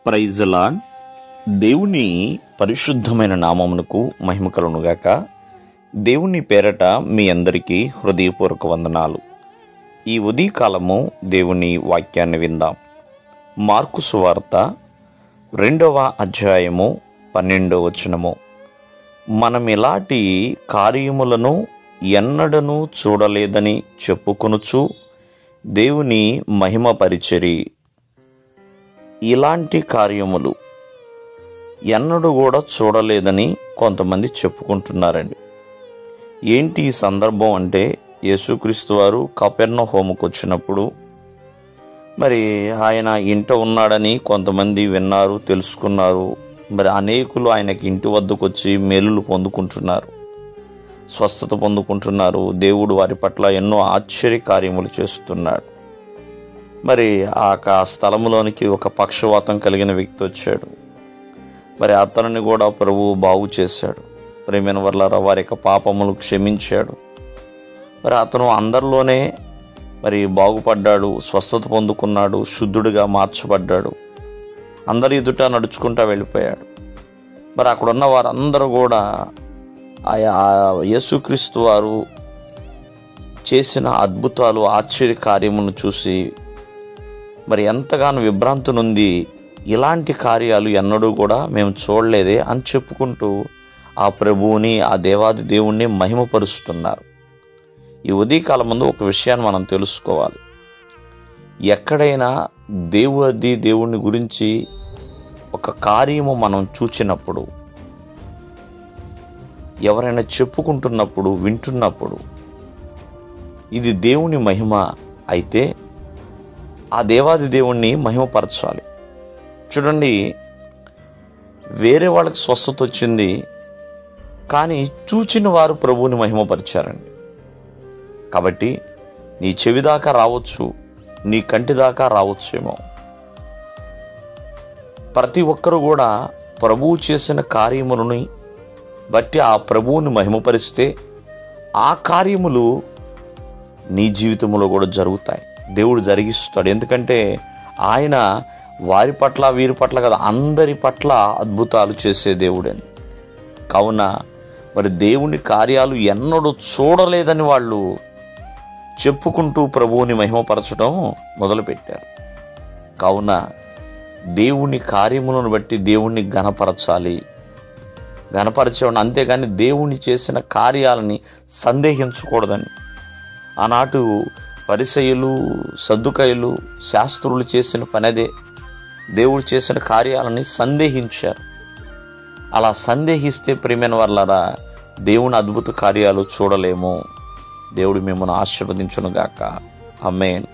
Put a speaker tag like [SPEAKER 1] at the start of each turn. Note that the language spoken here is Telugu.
[SPEAKER 1] Praise the lord. దేవుని పరిశుద్ధమైన నామమునకు మహిమ కలుగునుగాక. దేవుని పేరట మీ అందరికీ హృదయపూర్వక వందనాలు. ఈ ఉదయకాలము దేవుని వాక్యాన్ని విందాం. మార్కు సువార్త 2వ అధ్యాయము 12వ వచనము. మనం ఇలాంటి కార్యములను ఎన్నడనూ చూడలేదని చెప్పుకొనుచు దేవుని మహిమపరిచెరి. ఇలాంటి కార్యములు ఎన్నడూ కూడా చూడలేదని కొంతమంది చెప్పుకుంటున్నారండి. ఏంటి ఈ సందర్భం అంటే, యేసుక్రీస్తు వారు కపెర్నహూముకు వచ్చినప్పుడు మరి ఆయన ఇంట ఉన్నాడని కొంతమంది విన్నారు, తెలుసుకున్నారు. మరి అనేకులు ఆయనకి ఇంటి వద్దకు వచ్చి మేలులు పొందుకుంటున్నారు, స్వస్థత పొందుకుంటున్నారు. దేవుడు వారి పట్ల ఎన్నో ఆశ్చర్య కార్యములు చేస్తున్నాడు. మరి ఆ స్థలంలోనికి ఒక పక్షవాతం కలిగిన వ్యక్తి వచ్చాడు. మరి అతనిని కూడా ప్రభువు బాగు చేశాడు. ప్రేమైన వర్లారా, వారి యొక్క పాపములు క్షమించాడు. మరి అతను అందరిలోనే మరి బాగుపడ్డాడు, స్వస్థత పొందుకున్నాడు, శుద్ధుడిగా మార్చబడ్డాడు. అందరి ఎదుట నడుచుకుంటూ వెళ్ళిపోయాడు. మరి అక్కడున్న వారందరూ కూడా యేసుక్రీస్తు వారు చేసిన అద్భుతాలు, ఆశ్చర్య కార్యములను చూసి మరి ఎంతగానో విభ్రాంతి నొంది, ఇలాంటి కార్యాలు ఎన్నడూ కూడా మేము చూడలేదే అని చెప్పుకుంటూ ఆ ప్రభువుని, ఆ దేవాది దేవుణ్ణి మహిమపరుస్తున్నారు. ఈ ఉదయకాలం ముందు ఒక విషయాన్ని మనం తెలుసుకోవాలి. ఎక్కడైనా దేవుని గురించి ఒక కార్యము మనం చూచినప్పుడు, ఎవరైనా చెప్పుకుంటున్నప్పుడు, వింటున్నప్పుడు ఇది దేవుని మహిమ అయితే ఆ దేవాది దేవుణ్ణి మహిమపరచాలి. చూడండి, వేరే వాళ్ళకి స్వస్థత వచ్చింది, కానీ చూచిన వారు ప్రభువుని మహిమపరిచారండి. కాబట్టి నీ చెవి దాకా రావచ్చు, నీ కంటి దాకా రావచ్చేమో. ప్రతి ఒక్కరు కూడా ప్రభువు చేసిన కార్యములని బట్టి ఆ ప్రభువుని మహిమపరిస్తే ఆ కార్యములు నీ జీవితంలో కూడా జరుగుతాయి. దేవుడు జరిగిస్తాడు. ఎందుకంటే ఆయన వారి పట్ల, వీరి పట్ల కదా, అందరి పట్ల అద్భుతాలు చేసే దేవుడని. కావున మరి దేవుని కార్యాలు ఎన్నడూ చూడలేదని వాళ్ళు చెప్పుకుంటూ ప్రభువుని మహిమపరచడం మొదలుపెట్టారు. కావున దేవుని కార్యములను బట్టి దేవుణ్ణి ఘనపరచాలి, ఘనపరచేవాడిని. అంతేగాని దేవుని చేసిన కార్యాలని సందేహించకూడదని. ఆనాటి పరిసయ్యులు, సద్దుకయ్యులు, శాస్త్రులు చేసిన పనదే. దేవుడు చేసిన కార్యాలని సందేహించారు. అలా సందేహిస్తే ప్రియమైన వాళ్ళారా, దేవుని అద్భుత కార్యాలు చూడలేము. దేవుడు మిమ్మల్ని ఆశీర్వదించునుగాక. ఆమేన్.